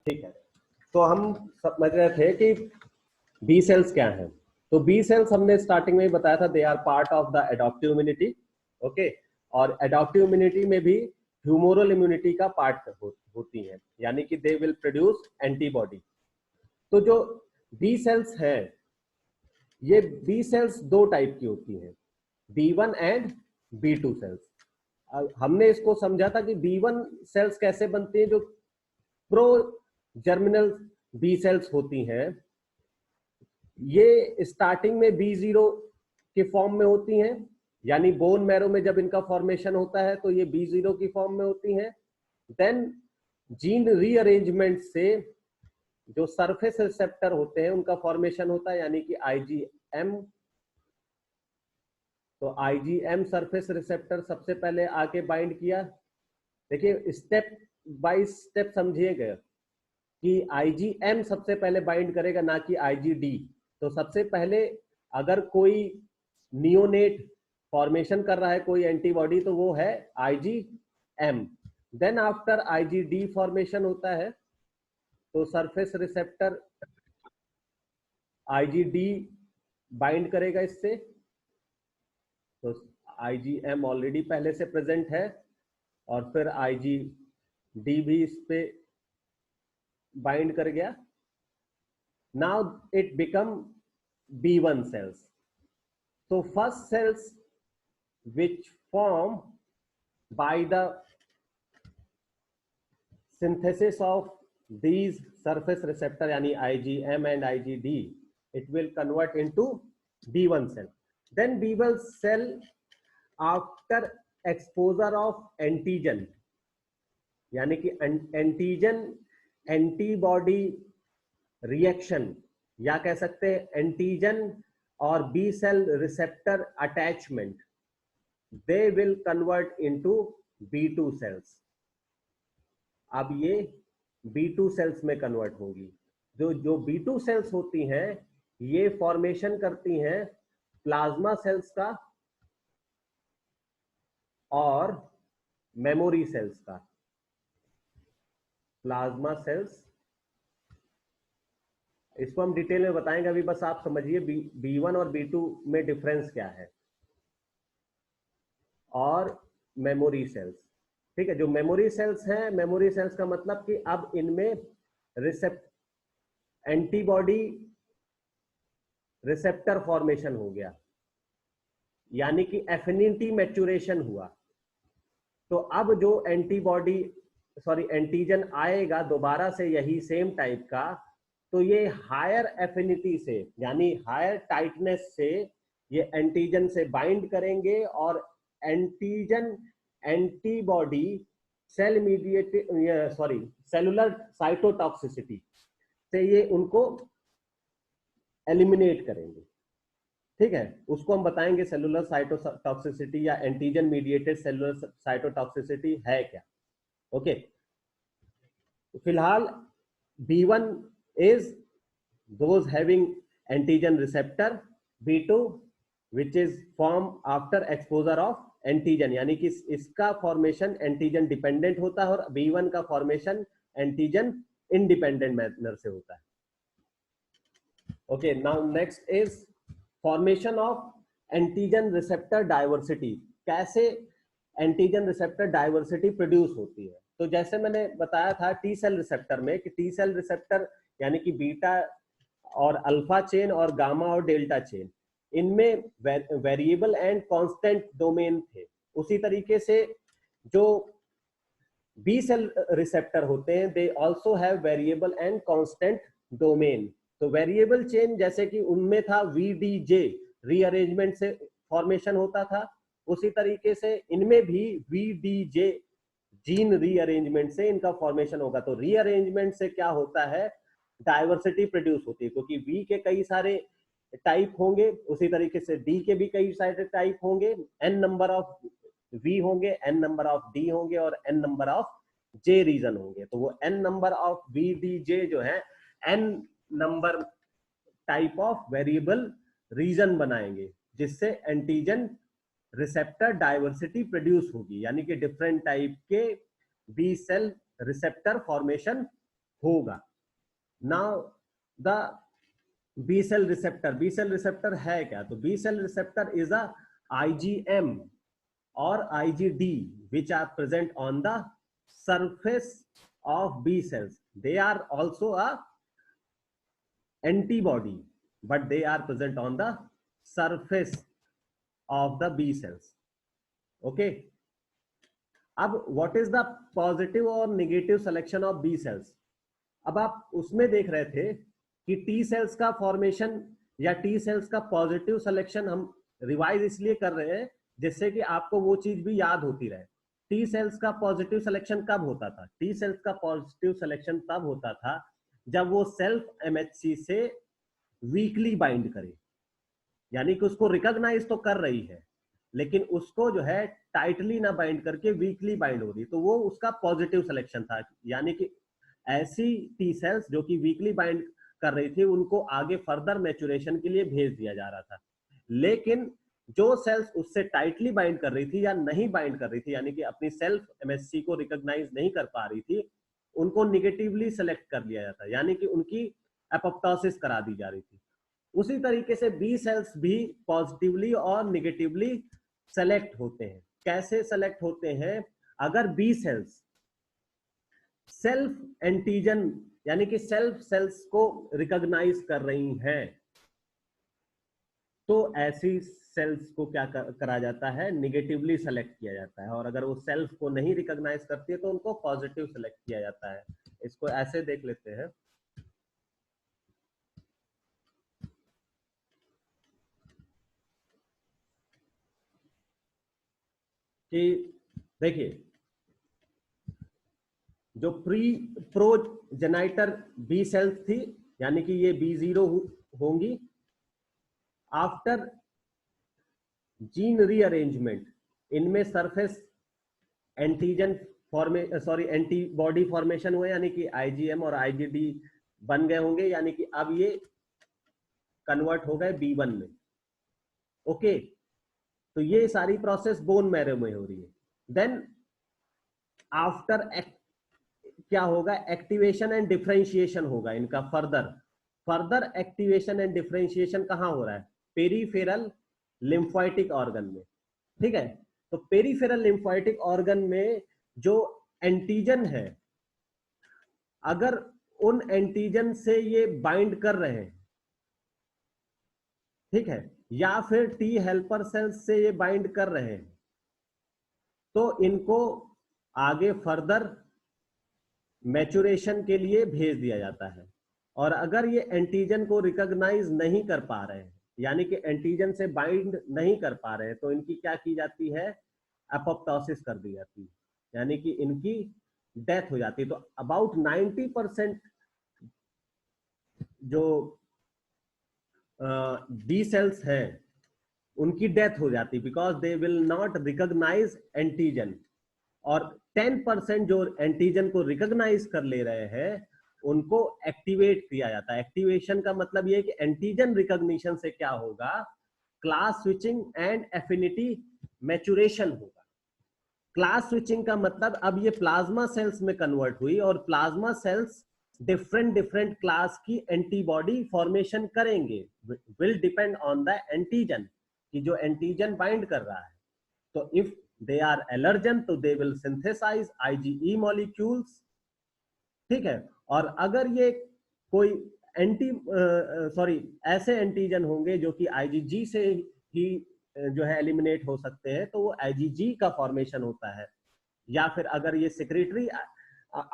ठीक है, तो हम समझ रहे थे कि बी सेल्स क्या हैं। तो बी सेल्स हमने स्टार्टिंग में ही बताया था, they are part of the adoptive immunity. Okay, और एडॉप्टिव इम्यूनिटी में भी ह्यूमोरल इम्यूनिटी का पार्ट होती है, यानी कि दे विल प्रोड्यूस एंटीबॉडी। तो जो बी सेल्स हैं, ये बी सेल्स दो टाइप की होती हैं, B1 एंड B2 सेल्स। हमने इसको समझा था कि B1 सेल्स कैसे बनती हैं, जो प्रो जर्मिनल बी सेल्स होती हैं, ये स्टार्टिंग में B0 के फॉर्म में होती हैं, यानी बोन मैरो में जब इनका फॉर्मेशन होता है तो ये B0 की फॉर्म में होती हैं। देन जीन रीअरेंजमेंट से जो सरफेस रिसेप्टर होते हैं उनका फॉर्मेशन होता है, यानी कि IgM। तो IgM सरफेस रिसेप्टर सबसे पहले आके बाइंड किया। देखिए स्टेप बाय स्टेप समझिएगा कि IgM सबसे पहले बाइंड करेगा, ना कि IgD। तो सबसे पहले अगर कोई नियोनेट फॉर्मेशन कर रहा है कोई एंटीबॉडी, तो वो है IgM। Then after IgD formation होता है, तो सरफेस रिसेप्टर IgD बाइंड करेगा इससे। तो IgM ऑलरेडी पहले से प्रेजेंट है, और फिर IgD भी इस पे बाइंड कर गया। Now it become B1 cells. So first cells which form by the synthesis of these surface receptor, यानी IgM and IgD, it will convert into B1 cell. Then B1 cell after exposure of antigen, यानी कि antigen antibody reaction, या कह सकते हैं antigen और B cell receptor attachment, they will convert into B2 cells. अब ये B2 सेल्स में कन्वर्ट होंगी। जो B2 सेल्स होती हैं, ये फॉर्मेशन करती हैं प्लाज्मा सेल्स का और मेमोरी सेल्स का। प्लाज्मा सेल्स, इसको हम डिटेल में बताएंगे, अभी बस आप समझिए B1 और B2 में डिफरेंस क्या है। और मेमोरी सेल्स, ठीक है, जो मेमोरी सेल्स हैं, मेमोरी सेल्स का मतलब कि अब इनमें एंटीबॉडी रिसेप्टर फॉर्मेशन हो गया, यानी कि एफिनिटी मैच्योरेशन हुआ। तो अब जो एंटीजन आएगा दोबारा से यही सेम टाइप का, तो ये हायर एफिनिटी से, यानी हायर टाइटनेस से ये एंटीजन से बाइंड करेंगे, और antigen antibody cell mediated cellular cytotoxicity से ये उनको एलिमिनेट करेंगे। ठीक है, उसको हम बताएंगे सेलुलर साइटोटॉक्सिसिटी या एंटीजन मीडिएटेड सेलुलर साइटोटॉक्सिसिटी है क्या। ओके, फिलहाल B1 is those having antigen receptor, B2 which is formed after exposure of antigen, यानी कि इसका फॉर्मेशन एंटीजन डिपेंडेंट होता है, और B1 का फॉर्मेशन एंटीजन इंडिपेंडेंट मैनर से होता है। Okay, now next is formation of antigen receptor diversity. कैसे एंटीजन रिसेप्टर डाइवर्सिटी प्रोड्यूस होती है? तो जैसे मैंने बताया था टी सेल रिसेप्टर में, कि टी सेल रिसेप्टर यानी कि बीटा और अल्फा चेन और गामा और डेल्टा चेन, इनमें वेरिएबल एंड कांस्टेंट डोमेन थे। उसी तरीके से जो बी सेल रिसेप्टर होते हैं, they also have variable and constant domain. तो वेरिएबल चेन जैसे कि उनमें था VDJ, रीअरेंजमेंट से फॉर्मेशन होता था, उसी तरीके से इनमें भी VDJ जीन रीअरेंजमेंट से इनका फॉर्मेशन होगा। तो रीअरेंजमेंट से क्या होता है, डाइवर्सिटी प्रोड्यूस होती है, क्योंकि V के कई सारे टाइप होंगे, उसी तरीके से D के भी कई सारे टाइप होंगे, n नंबर ऑफ V होंगे, n नंबर ऑफ D होंगे, और n number of J region होंगे। तो वो n नंबर ऑफ VDJ जो है n number type of variable region बनाएंगे, जिससे एंटीजन रिसेप्टर डाइवर्सिटी प्रोड्यूस होगी, यानी कि डिफरेंट टाइप के बी सेल रिसेप्टर फॉर्मेशन होगा। Now the B cell receptor, B cell receptor है क्या? तो B cell receptor is a IgM or IgD which are present on the surface of B cells. They are also a antibody, but they are present on the surface of the B cells. Okay. अब what is the positive और negative selection of B cells? अब आप उसमें देख रहे थे कि T cells का फॉर्मेशन या टी सेल्स का पॉजिटिव सिलेक्शन हम रिवाइज इसलिए कर रहे हैं जिससे कि आपको वो चीज भी याद होती रहे। टी सेल्स का पॉजिटिव सिलेक्शन कब होता था? टी सेल्स का पॉजिटिव सिलेक्शन तब होता था जब वो सेल्फ एमएचसी से वीकली बाइंड करे, यानी कि उसको रिकॉग्नाइज तो कर रही है लेकिन उसको जो है टाइटली ना बाइंड करके वीकली बाइंड हो रही, तो वो उसका पॉजिटिव सिलेक्शन था। यानी कि ऐसी टी सेल्स जो कि वीकली बाइंड कर रही थी उनको आगे फर्दर मैच्योरेशन के लिए भेज दिया जा रहा था। लेकिन जो सेल्स उससे टाइटली बाइंड कर रही थी या नहीं बाइंड कर रही थी, यानी कि अपनी सेल्फ एमएससी को रिकॉग्नाइज नहीं कर पा रही थी, उनको निगेटिवली सेलेक्ट कर लिया जाता, यानी कि उनकी एपोप्टोसिस करा दी जा रही थी। उसी तरीके से बी सेल्स भी पॉजिटिवली और निगेटिवली सेलेक्ट होते हैं। कैसे सेलेक्ट होते हैं? अगर बी सेल्स सेल्फ एंटीजन यानी कि सेल्फ सेल्स को रिकॉग्नाइज कर रही हैं तो ऐसी सेल्स को क्या करा जाता है? निगेटिवली सेलेक्ट किया जाता है। और अगर वो सेल्फ को नहीं रिकॉग्नाइज करती है तो उनको पॉजिटिव सेलेक्ट किया जाता है। इसको ऐसे देख लेते हैं कि देखिए जो प्रोजेनाइटर बी सेल्स थी यानी कि ये B0 होंगी, आफ्टर जीन रीअरेंजमेंट इनमें सरफेस एंटीजन एंटीबॉडी फॉर्मेशन हुए, यानी कि IgM और IgD बन गए होंगे, यानी कि अब ये कन्वर्ट हो गए B1 में। ओके, तो ये सारी प्रोसेस बोन मैरो में हो रही है। देन आफ्टर क्या होगा? एक्टिवेशन एंड डिफरेंशिएशन होगा इनका। फर्दर एक्टिवेशन एंड डिफरेंशिएशन कहां हो रहा है? पेरीफेरल लिम्फोइटिक ऑर्गन में। ठीक है, तो पेरीफेरल लिम्फोइटिक ऑर्गन में जो एंटीजन है, अगर उन एंटीजन से ये बाइंड कर रहे हैं, ठीक है, या फिर टी हेल्पर सेल्स से ये बाइंड कर रहे हैं, तो इनको आगे फर्दर मैच्योरेशन के लिए भेज दिया जाता है। और अगर ये एंटीजन को रिकॉग्नाइज नहीं कर पा रहे हैं, यानी कि एंटीजन से बाइंड नहीं कर पा रहे हैं, तो इनकी क्या की जाती है? एपोप्टोसिस कर दी जाती है, यानी कि इनकी डेथ हो जाती है। तो अबाउट 90% जो बी सेल्स है उनकी डेथ हो जाती है because they will not recognise antigen. और 10% जो एंटीजन को रिकॉग्नाइज कर ले रहे हैं उनको एक्टिवेट किया जाता है। एक्टिवेशन का मतलब ये कि एंटीजन रिकॉग्निशन से क्या होगा? Class switching and affinity maturation होगा। क्लास स्विचिंग का मतलब अब ये प्लाज्मा सेल्स में कन्वर्ट हुई और प्लाज्मा सेल्स डिफरेंट क्लास की एंटीबॉडी फॉर्मेशन करेंगे, will depend on the antigen कि जो एंटीजन बाइंड कर रहा है। तो इफ they are allergen तो they will synthesize IgE molecules। ठीक है, और अगर ये कोई ऐसे एंटीजन होंगे जो कि IgG से ही जो है एलिमिनेट हो सकते हैं तो वो IgG का फॉर्मेशन होता है, या फिर अगर ये सेक्रेटरी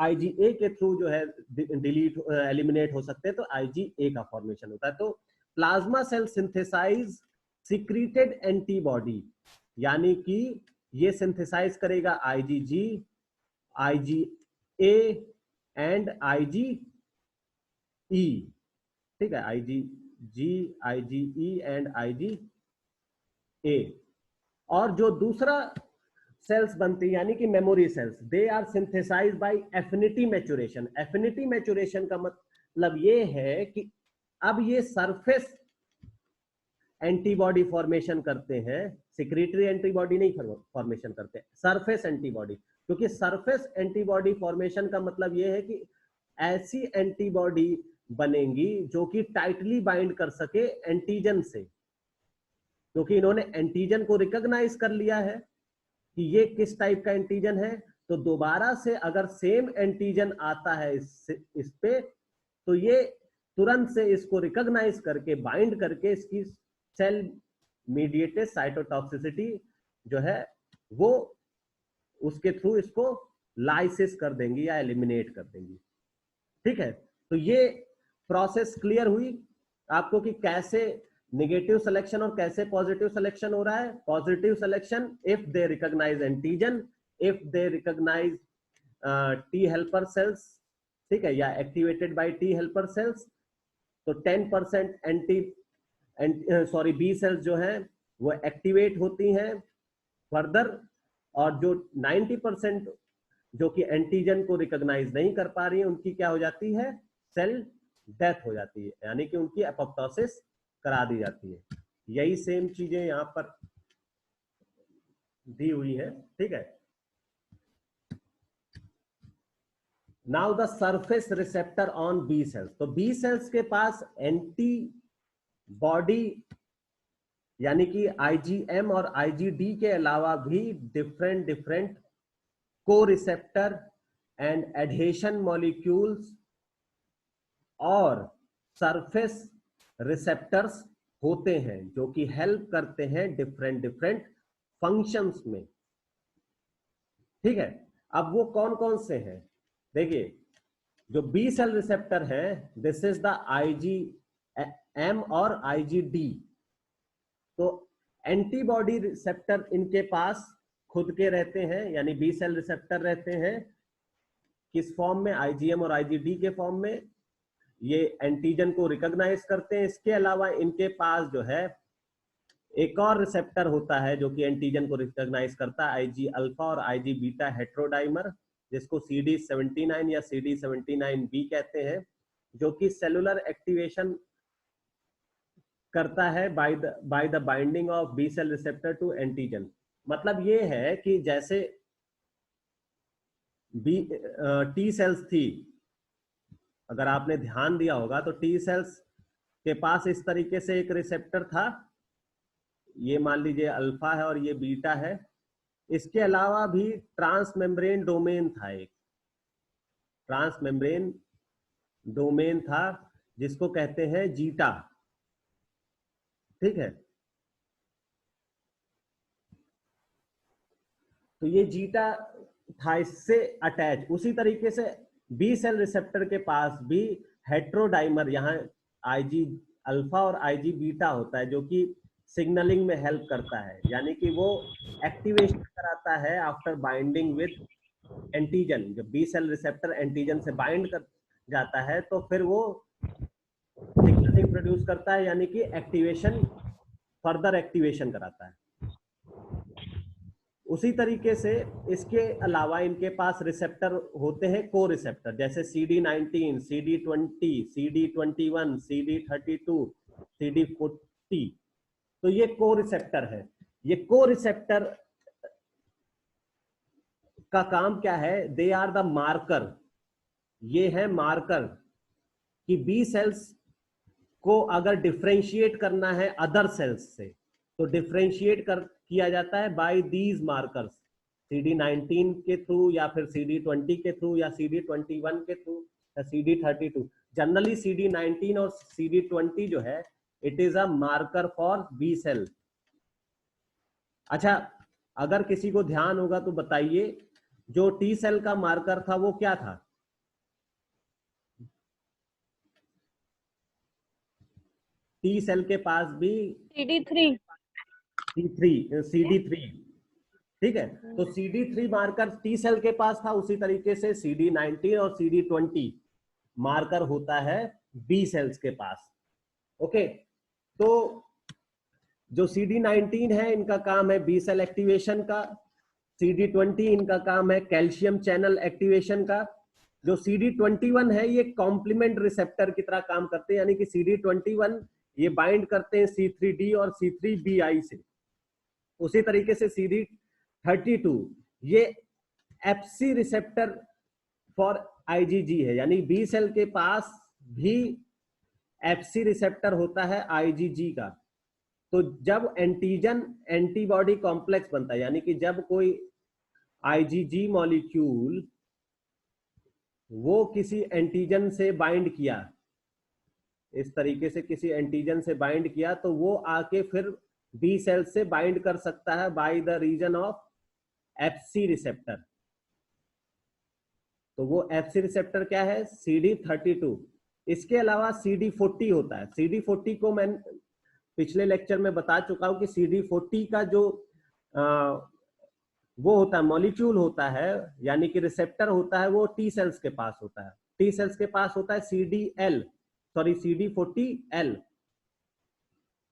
IgA के थ्रू जो है एलिमिनेट हो सकते हैं तो IgA का फॉर्मेशन होता है। तो plasma cell synthesise secreted antibody, यानी कि ये सिंथेसाइज करेगा IgG, IgA एंड IgE। ठीक है, IgG, IgE एंड IgA। और जो दूसरा सेल्स बनती है यानी कि memory cells, they are synthesise by affinity maturation. Affinity maturation का मतलब ये है कि अब ये सरफेस एंटीबॉडी फॉर्मेशन करते हैं, सिक्रीटरी एंटीबॉडी नहीं फॉर्मेशन करते, सरफेस एंटीबॉडी। क्योंकि सरफेस एंटीबॉडी फॉर्मेशन का मतलब यह है कि ऐसी एंटीबॉडी बनेंगी जो कि टाइटली बाइंड कर सके एंटीजन से, क्योंकि इन्होंने एंटीजन को रिकॉग्नाइज कर लिया है कि ये किस टाइप का एंटीजन है। तो दोबारा से अगर सेम एंटीजन आता है इस पे, तो ये तुरंत से इसको रिकॉग्नाइज करके बाइंड करके इसकी सेल मीडिएटेड साइटोटॉक्सिसिटी जो है वो उसके थ्रू इसको लाइसिस कर देंगी या एलिमिनेट कर देंगी। ठीक है, तो ये प्रोसेस क्लियर हुई आपको कि कैसे नेगेटिव सिलेक्शन और कैसे पॉजिटिव सिलेक्शन हो रहा है। Positive selection if they recognise antigen, if they recognise T helper cells, ठीक है, या activated by T helper cells, तो 10% बी सेल्स जो है वो एक्टिवेट होती हैं फर्दर, और जो 90% जो कि एंटीजन को रिकॉग्नाइज नहीं कर पा रही है उनकी क्या हो जाती है, सेल डेथ हो जाती है, यानी कि उनकी एपोप्टोसिस करा दी जाती है। यही सेम चीजें यहां पर दी हुई है। ठीक है, now the surface receptor on B cells. तो बी सेल्स के पास एंटीबॉडी यानी कि आईजीएम और आईजीडी के अलावा भी डिफरेंट को रिसेप्टर एंड एडहेशन मॉलिक्यूल्स और सरफेस रिसेप्टर्स होते हैं जो कि हेल्प करते हैं डिफरेंट फंक्शंस में। ठीक है, अब वो कौन कौन से हैं, देखिए जो बी सेल रिसेप्टर है, दिस इज द आईजीएम और आईजीडी। तो एंटीबॉडी रिसेप्टर इनके पास खुद के रहते हैं, यानी बी सेल रिसेप्टर रहते हैं किस फॉर्म में, आईजीएम और आईजीडी के फॉर्म में, ये एंटीजन को रिकॉग्नाइज करते हैं। इसके अलावा इनके पास जो है एक और रिसेप्टर होता है जो कि एंटीजन को रिकॉग्नाइज करता है, आईजी अल्फा और आईजी बीटा हेट्रोडाइमर, जिसको CD79 या CD79B कहते हैं, जो कि सेलुलर एक्टिवेशन करता है by the binding of B cell receptor to antigen. मतलब ये है कि जैसे टी सेल्स थी, अगर आपने ध्यान दिया होगा तो टी सेल्स के पास इस तरीके से एक रिसेप्टर था, ये मान लीजिए अल्फा है और ये बीटा है। इसके अलावा भी ट्रांसमेम्ब्रेन डोमेन था, एक ट्रांसमेम्ब्रेन डोमेन था जिसको कहते हैं जीटा। ठीक है, तो ये जीटा था इससे अटैच। उसी तरीके से बी सेल रिसेप्टर के पास भी हेट्रोडाइमर, यहाँ आईजी अल्फा और आईजी बीटा होता है जो कि सिग्नलिंग में हेल्प करता है, यानी कि वो एक्टिवेशन कराता है आफ्टर बाइंडिंग विद एंटीजन। जब बी सेल रिसेप्टर एंटीजन से बाइंड कर जाता है तो फिर वो सिग्नलिंग प्रोड्यूस करता है, यानी कि एक्टिवेशन, फर्दर एक्टिवेशन कराता है। उसी तरीके से इसके अलावा इनके पास रिसेप्टर होते हैं को रिसेप्टर, जैसे CD19, CD20, CD21, CD32, CD40। तो ये को रिसेप्टर है। ये को रिसेप्टर का काम क्या है, दे आर द मार्कर, ये है मार्कर कि बी सेल्स को अगर डिफरेंशिएट करना है अदर सेल्स से, तो डिफरेंशिएट किया जाता है बाय दीज मार्कर्स, CD19 के थ्रू या फिर CD20 के थ्रू या CD21 के थ्रू या CD32। जनरली CD19 और CD20 जो है it is a marker for B cell. अच्छा, अगर किसी को ध्यान होगा तो बताइए, जो टी सेल का मार्कर था वो क्या था? टी सेल के पास भी CD3, ठीक है। तो CD3 मार्कर टी सेल के पास था, उसी तरीके से CD19 और CD20 मार्कर होता है बी सेल्स के पास। ओके, तो जो CD19 है इनका काम है बी सेल एक्टिवेशन का, CD20 इनका काम है कैल्शियम चैनल एक्टिवेशन का, जो CD21 है ये कॉम्प्लीमेंट रिसेप्टर की तरह काम करते हैं, यानी कि CD21 ये बाइंड करते हैं C3D और C3BI से। उसी तरीके से CD32 ये FC रिसेप्टर फॉर आईजीजी है, यानी बी सेल के पास भी एफसी रिसेप्टर होता है आईजीजी का। तो जब एंटीजन एंटीबॉडी कॉम्प्लेक्स बनता है, यानी कि जब कोई आईजीजी मॉलिक्यूल वो किसी एंटीजन से बाइंड किया, इस तरीके से किसी एंटीजन से बाइंड किया, तो वो आके फिर बी सेल से बाइंड कर सकता है by the region of FC receptor. तो वो एफसी रिसेप्टर क्या है? CD32। इसके अलावा CD40 होता है। CD40 को मैं पिछले लेक्चर में बता चुका हूं कि CD40 का जो वो होता है, मॉलिक्यूल होता है, यानी कि रिसेप्टर होता है, वो टी सेल्स के पास होता है। टी सेल्स के पास होता है CD40L।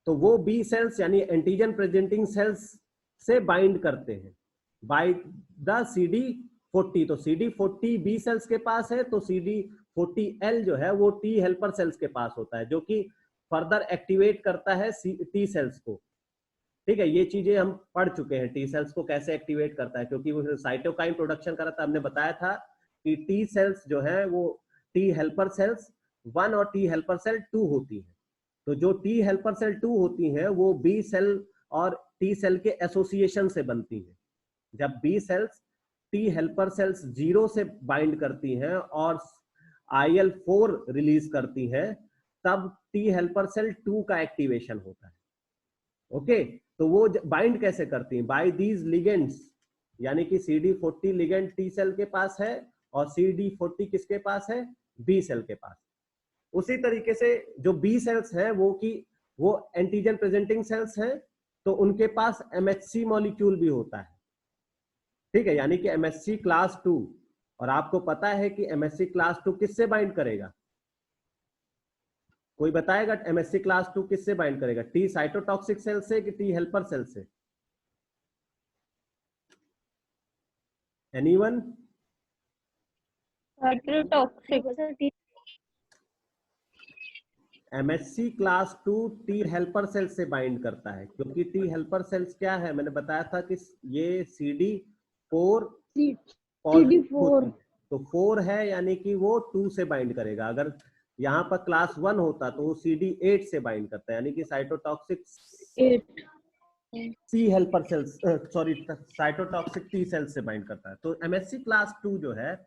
तो वो बी सेल्स यानी एंटीजन प्रेजेंटिंग सेल्स से बाइंड करते हैं बाय द CD40। तो CD40 बी सेल्स के पास है, तो CD40L जो है वो टी हेल्पर सेल्स के पास होता है, जो कि फर्दर एक्टिवेट करता है टी सेल्स को। ठीक है, ये चीजें हम पढ़ चुके हैं, टी सेल्स को कैसे एक्टिवेट करता है, क्योंकि वो साइटोकाइन प्रोडक्शन कर रहा था। हमने बताया था कि टी सेल्स जो है वो टी हेल्पर सेल्स 1 और टी हेल्पर सेल 2 होती है। तो जो टी हेल्पर सेल 2 होती हैं वो बी सेल और टी सेल के एसोसिएशन से बनती हैं। जब B cells T helper cells 0 से बाइंड करती हैं और IL-4 रिलीज करती हैं, तब टी हेल्पर सेल 2 का एक्टिवेशन होता है। ओके, तो वो बाइंड कैसे करती हैं? बाय दीज लिगेंड्स, यानी कि CD40 लिगेंड टी सेल के पास है और CD40 किसके पास है? बी सेल के पास। उसी तरीके से जो बी सेल्स हैं वो एंटीजन प्रेजेंटिंग सेल्स हैं, तो उनके पास MHC मॉलिक्यूल भी होता है। ठीक है, यानी कि MHC क्लास 2। और आपको पता है कि MHC क्लास 2 किससे बाइंड करेगा? कोई बताएगा MHC क्लास 2 किससे बाइंड करेगा? टी साइटोटॉक्सिक सेल से कि टी हेल्पर सेल से? Anyone? Cytotoxic. MHC class 2 T helper cell से बाइंड करता है, क्योंकि टी हेल्पर सेल्स क्या है? मैंने बताया था कि ये CD4 पॉजिटिव होती है। तो 4 है, यानी कि वो 2 से बाइंड करेगा। अगर यहाँ पर क्लास 1 होता तो वो CD8 से बाइंड करता है, यानी कि cytotoxic T helper sales, sorry, cytotoxic T cells से बाइंड करता है। तो MHC क्लास 2 जो है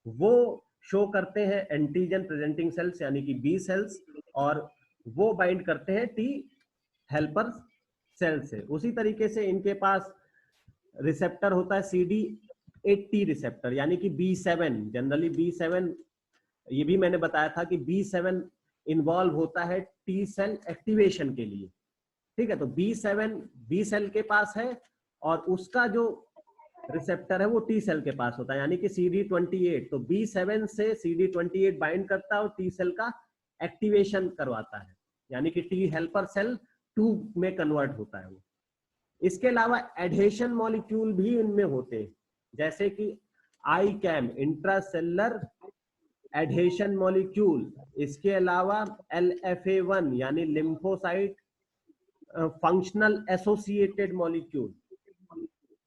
वो शो करते हैं एंटीजन प्रेजेंटिंग सेल्स, यानी कि बी सेल्स, और वो बाइंड करते हैं टी हेल्पर सेल से। उसी तरीके से इनके पास रिसेप्टर होता है CD80 रिसेप्टर, यानी कि B7। जनरली B7, ये भी मैंने बताया था कि B7 इन्वॉल्व होता है टी सेल एक्टिवेशन के लिए। ठीक है, तो B7 बी सेल के पास है और उसका जो रिसेप्टर है वो टी सेल के पास होता है, यानी कि CD28। तो B7 से CD28 बाइंड करता है और टी सेल का एक्टिवेशन करवाता है, यानी कि टी हेल्पर सेल 2 में कन्वर्ट होता है वो। इसके अलावा एडहेशन मॉलिक्यूल भी इनमें होते हैं, जैसे कि ICAM इंट्रासेलुलर एडहेशन मॉलिक्यूल। इसके अलावा LFA1 यानी लिम्फोसाइट फंक्शनल एसोसिएटेड मॉलिक्यूल।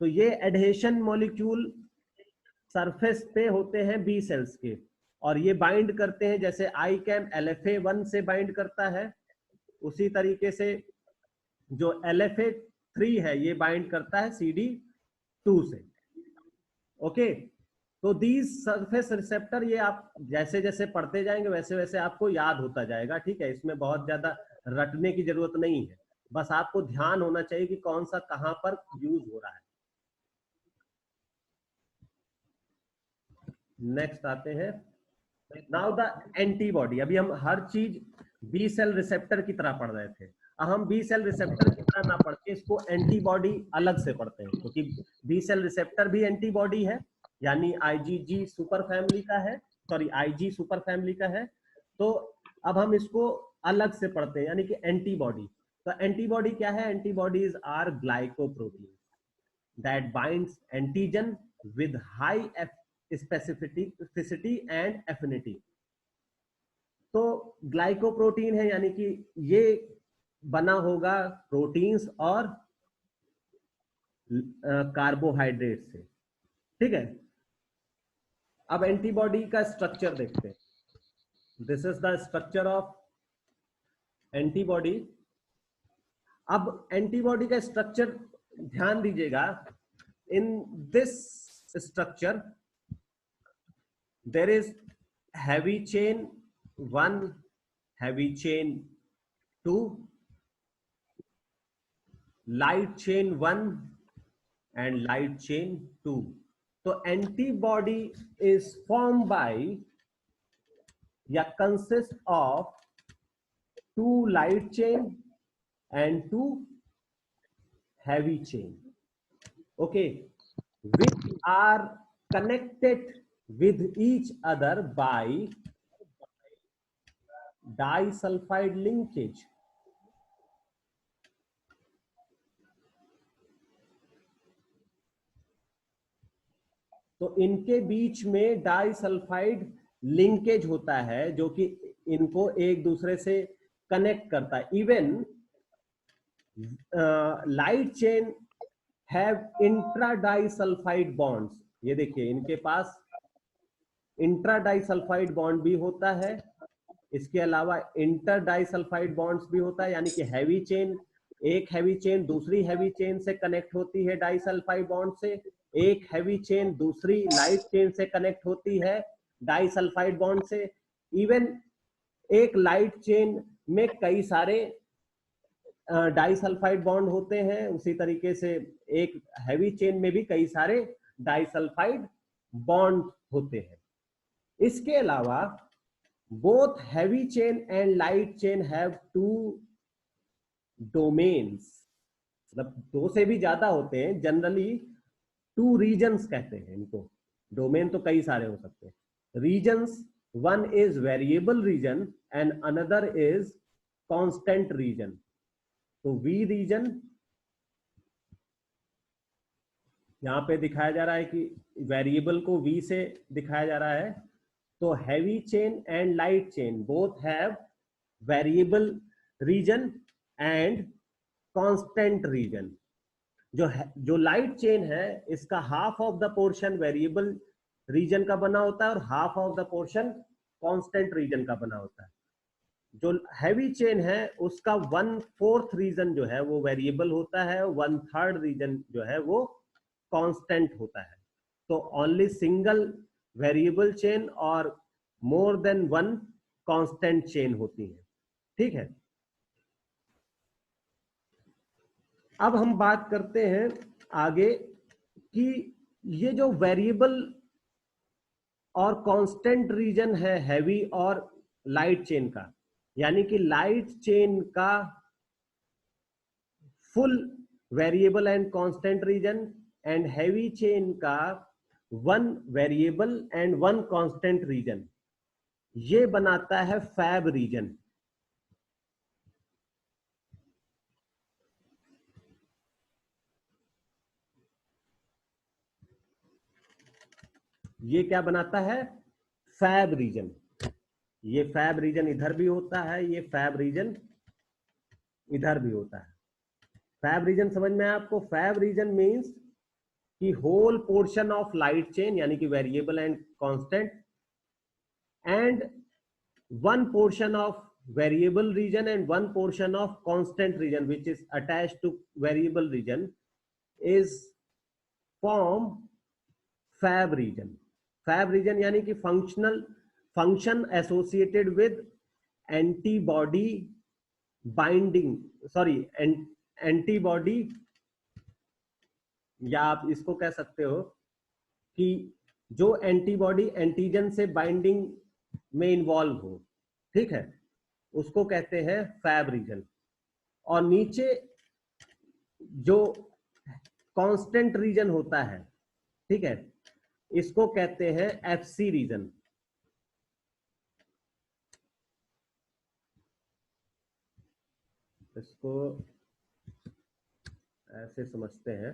तो ये एडहेशन मॉलिक्यूल सरफेस पे होते हैं बी सेल्स के, और ये बाइंड करते हैं, जैसे ICAM LFA1 से बाइंड करता है, उसी तरीके से जो LFA3 है ये बाइंड करता है CD2 से। ओके, तो दीज सरफेस रिसेप्टर, ये आप जैसे जैसे पढ़ते जाएंगे वैसे वैसे आपको याद होता जाएगा। ठीक है, इसमें बहुत ज्यादा रटने की जरूरत नहीं है, बस आपको ध्यान होना चाहिए कि कौन सा कहां पर यूज हो रहा है। नेक्स्ट आते हैं, नाउ द एंटीबॉडी। अभी हम हर चीज बी सेल रिसेप्टर की तरह पढ़ रहे थे, अब हम बी सेल रिसेप्टर की तरह ना पढ़ के इसको एंटीबॉडी अलग से पढ़ते हैं, क्योंकि बी सेल रिसेप्टर भी एंटीबॉडी है, यानी IgG सुपर फैमिली का है, सॉरी IG सुपर फैमिली का है। तो अब हम इसको अलग से पढ़ते हैं, यानी कि एंटीबॉडी। तो एंटीबॉडी क्या है? Antibodies are glycoprotein that binds antigen with high specificity and affinity. तो ग्लाइकोप्रोटीन है, यानी कि ये बना होगा प्रोटीन्स और कार्बोहाइड्रेट से। ठीक है, अब एंटीबॉडी का स्ट्रक्चर देखते हैं. This is the structure of antibody. अब एंटीबॉडी का स्ट्रक्चर ध्यान दीजिएगा. In this structure there is heavy chain 1, heavy chain 2, light chain 1 and light chain 2. So antibody is formed by या consists of 2 light chain and 2 heavy chain, okay, which are connected with each other by disulfide linkage. तो इनके बीच में disulphide linkage होता है जो कि इनको एक दूसरे से कनेक्ट करता है. Even light chain have intra disulphide bonds. ये देखिए इनके पास इंट्रा डाइसल्फाइड बॉन्ड भी होता है. इसके अलावा इंटर डाइसल्फाइड बॉन्ड्स भी होता है, यानी कि हैवी चेन, एक हैवी चेन दूसरी हैवी चेन से कनेक्ट होती है डाइसल्फाइड बॉन्ड से. एक हैवी चेन दूसरी लाइट चेन से कनेक्ट होती है डाइसल्फाइड बॉन्ड से. इवन एक लाइट चेन में कई सारे डाइसल्फाइड बॉन्ड होते हैं. उसी तरीके से एक हैवी चेन में भी कई सारे डाइसल्फाइड बॉन्ड होते हैं. इसके अलावा both heavy chain and light chain have 2 domains. मतलब 2 से भी ज्यादा होते हैं. जनरली 2 रीजन्स कहते हैं इनको. डोमेन तो कई सारे हो सकते हैं. Regions, one is variable region and another is constant region. तो V region यहां पे दिखाया जा रहा है कि वेरिएबल को V से दिखाया जा रहा है. तो heavy chain and light chain both have variable region and constant region. जो लाइट चेन है इसका half of the portion variable region का बना होता है और half of the portion constant region का बना होता है. जो हैवी चेन है उसका 1/4 रीजन जो है वो वेरिएबल होता है, 1/3 रीजन जो है वो कांस्टेंट होता है. तो ओनली सिंगल वेरिएबल चेन और मोर देन 1 कांस्टेंट चेन होती है. ठीक है. अब हम बात करते हैं आगे कि ये जो वेरिएबल और कांस्टेंट रीजन है हैवी और लाइट चेन का, यानी कि लाइट चेन का full variable and constant region and heavy chain का 1 वेरिएबल एंड 1 कांस्टेंट रीजन, ये बनाता है फैब रीजन. ये क्या बनाता है? Fab region. ये फैब रीजन इधर भी होता है, ये फैब रीजन इधर भी होता है. फैब रीजन समझ में आया आपको? फैब रीजन मींस कि whole portion of light chain यानी कि variable and constant and 1 portion of variable region and 1 portion of constant region which is attached to variable region is form fab region. Fab region यानी कि function associated with antibody binding, antibody, या आप इसको कह सकते हो कि जो एंटीबॉडी एंटीजन से बाइंडिंग में इन्वॉल्व हो. ठीक है, उसको कहते हैं फैब रीजन. और नीचे जो कांस्टेंट रीजन होता है, ठीक है, इसको कहते हैं एफसी रीजन. इसको ऐसे समझते हैं.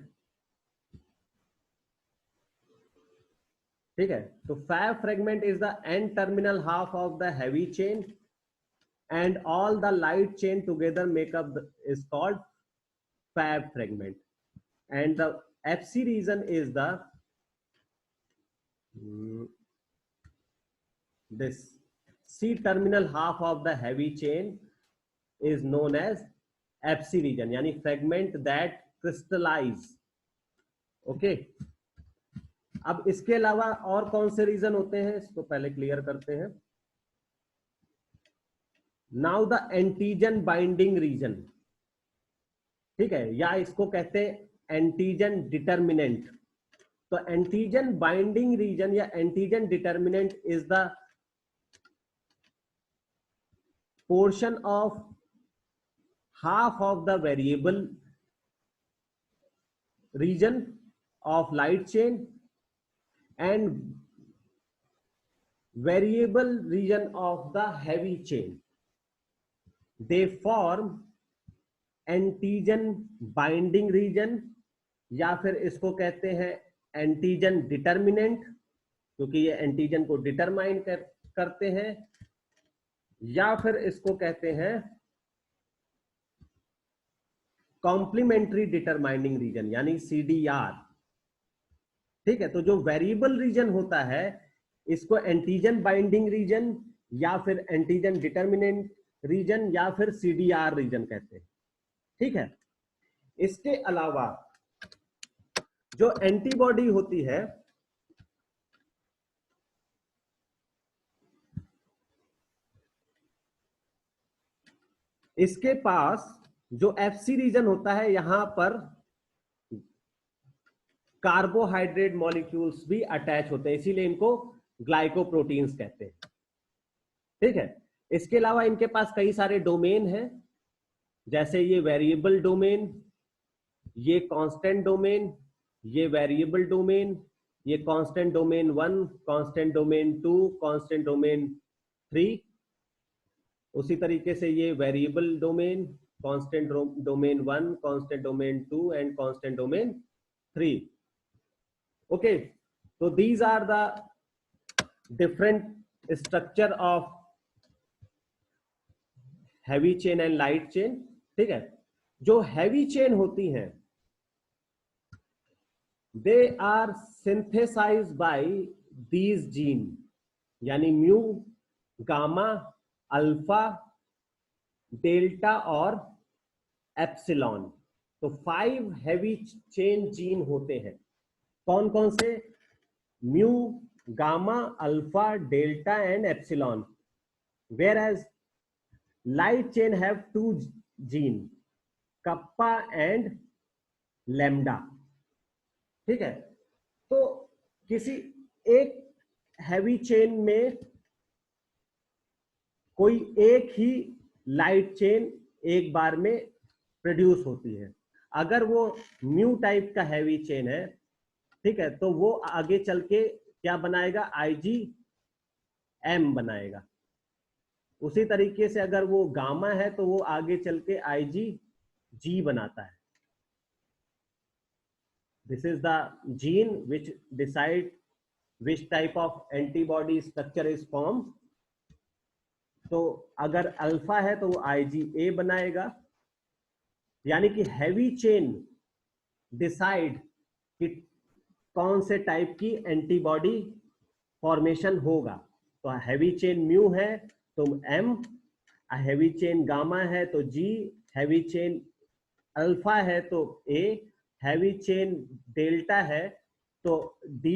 ठीक है. तो Fab fragment is the N terminal half of the heavy chain and all the light chain together make up is called Fab fragment. And the FC region is the this C-terminal half of the heavy chain is known as FC region, यानी fragment that crystallize. Okay अब इसके अलावा और कौन से reason होते हैं इसको पहले क्लियर करते हैं. Now the antigen binding region, ठीक है, या इसको कहते हैं एंटीजन डिटर्मिनेंट. तो एंटीजन बाइंडिंग रीजन या antigen determinant is the portion of half of the variable region of light chain and variable region of the heavy chain. They form antigen binding region या फिर इसको कहते हैं antigen determinant, क्योंकि ये antigen को determine करते हैं, या फिर इसको कहते हैं कॉम्प्लीमेंट्री डिटरमाइनिंग रीजन यानी CDR. ठीक है, तो जो वेरिएबल रीजन होता है इसको एंटीजन बाइंडिंग रीजन या फिर एंटीजन डिटर्मिनेंट रीजन या फिर CDR रीजन कहते हैं. ठीक है, इसके अलावा जो एंटीबॉडी होती है इसके पास जो FC रीजन होता है यहां पर कार्बोहाइड्रेट मॉलिक्यूल्स भी अटैच होते हैं, इसीलिए इनको ग्लाइकोप्रोटीन्स कहते हैं. ठीक है, इसके अलावा इनके पास कई सारे डोमेन हैं, जैसे ये वेरिएबल डोमेन, ये कांस्टेंट डोमेन, ये वेरिएबल डोमेन, ये constant domain 1, constant domain 2, constant domain 3. उसी तरीके से ये variable domain, constant domain 1, constant domain 2 and constant domain 3. Okay, so these are the different structure of heavy chain and light chain. ठीक है, जो heavy chain होती हैं they are synthesized by these gene यानी म्यू, गामा, अल्फा, डेल्टा और epsilon. तो 5 heavy chain gene होते हैं. कौन कौन से? Mu, gamma, alpha, delta and epsilon. Where as light chain have 2 gene, kappa and lambda. ठीक है, तो किसी एक हैवी चेन में कोई एक ही लाइट चेन एक बार में प्रोड्यूस होती है. अगर वो म्यू टाइप का हैवी चेन है, ठीक है, तो वो आगे चल के क्या बनाएगा? IgM बनाएगा. उसी तरीके से अगर वो गामा है तो वो आगे चल के IgG बनाता है. This is the gene which decide which type of antibody structure is form. तो अगर अल्फा है तो वो IgA बनाएगा. यानी कि हैवी चेन डिसाइड कि कौन से टाइप की एंटीबॉडी फॉर्मेशन होगा. तो हैवी चेन म्यू है तो M, हैवी चेन गामा है तो G, हैवी चेन अल्फा है तो A, हैवी चेन डेल्टा है तो D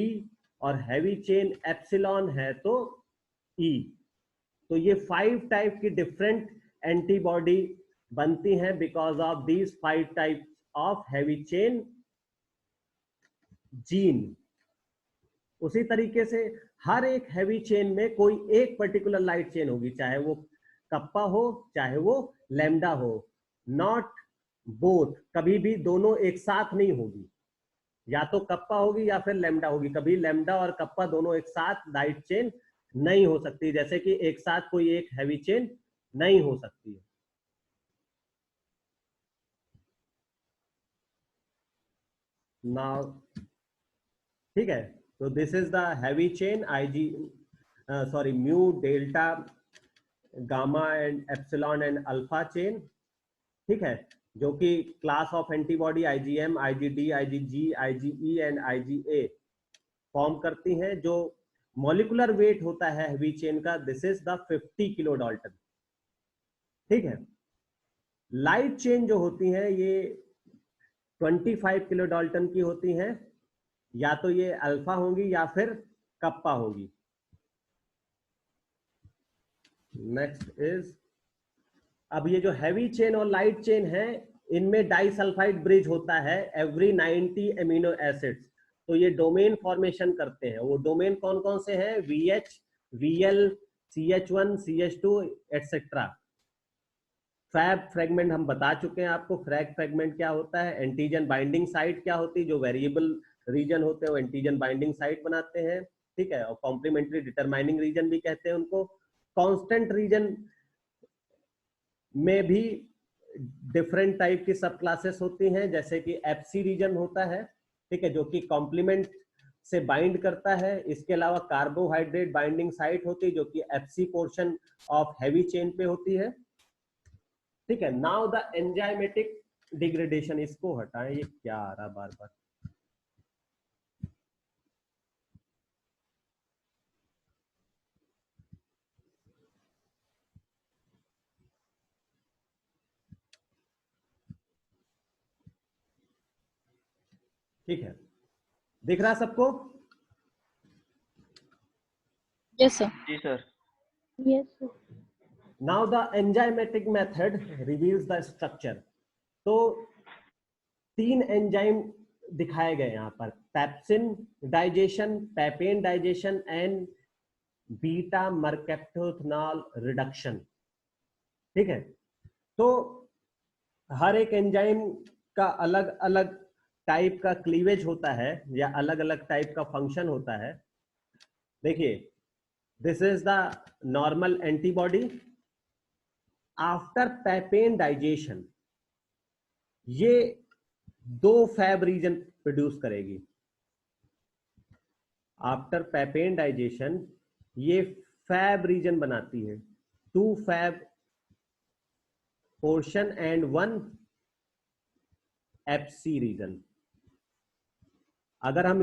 और हैवी चेन एप्सिलॉन है तो E. तो ये 5 टाइप की डिफरेंट एंटीबॉडी बनती हैं because of these 5 types of heavy chain gene. उसी तरीके से हर एक हैवी चेन में कोई एक पर्टिकुलर लाइट चेन होगी, चाहे वो कप्पा हो चाहे वो लैम्डा हो. नॉट बोथ, कभी भी दोनों एक साथ नहीं होगी. या तो कप्पा होगी या फिर लैम्डा होगी. कभी लैम्डा और कप्पा दोनों एक साथ लाइट चेन नहीं हो सकती, जैसे कि एक साथ कोई एक हैवी चेन नहीं हो सकती है. नाउ ठीक है, तो this is the heavy chain mu, delta, gamma and epsilon and alpha chain. ठीक है, जो कि class of antibody IgM, IgD, IgG, IgE and IgA form करती हैं, जो मॉलिकुलर वेट होता है हेवी चेन का, this is the 50 kilo Dalton. ठीक है, लाइट चेन जो होती है ये 25 किलो डाल्टन की होती हैं, या तो ये अल्फा होंगी या फिर कप्पा होगी। नेक्स्ट इज, अब ये जो हैवी चेन और लाइट चेन है इनमें डाइसल्फाइड ब्रिज होता है एवरी 90 एमिनो एसिड्स। तो ये डोमेन फॉर्मेशन करते हैं। वो डोमेन कौन कौन से हैं? VH, VL, CH1, CH2 etcetera. Fab fragment हम बता चुके हैं आपको। फ्रैग फ्रेगमेंट क्या होता है? एंटीजन बाइंडिंग साइट क्या होती है? जो वेरिएबल रीजन होते हैं वो एंटीजन बाइंडिंग साइट बनाते हैं। ठीक है, और कॉम्प्लीमेंट्री डिटरमाइनिंग रीजन भी कहते हैं उनको। कांस्टेंट रीजन में भी डिफरेंट टाइप की सब क्लासेस होती हैं, जैसे कि FC रीजन होता है, ठीक है, जो कि कॉम्प्लीमेंट से बाइंड करता है। इसके अलावा कार्बोहाइड्रेट बाइंडिंग साइट होती है जो कि FC portion of heavy chain पे होती है। ठीक है, नाउ द एंजाइमेटिक डिग्रेडेशन, इसको हटाएं, ये क्या आ रहा बार बार। ठीक है, दिख रहा सबको? Yes, sir. Ji sir. Yes, sir. Now the enzymatic method reveals the structure. तो 3 एंजाइम दिखाए गए यहाँ पर, pepsin digestion, papain digestion and beta mercaptoethanol reduction. ठीक है, तो हर एक एंजाइम का अलग अलग टाइप का क्लीवेज होता है या अलग अलग टाइप का फंक्शन होता है। देखिए, this is the normal antibody. After papain digestion ये 2 फैब रीजन प्रोड्यूस करेगी। आफ्टर पैपेन डाइजेशन ये फैब रीजन बनाती है, 2 Fab portion and 1 FC region. अगर हम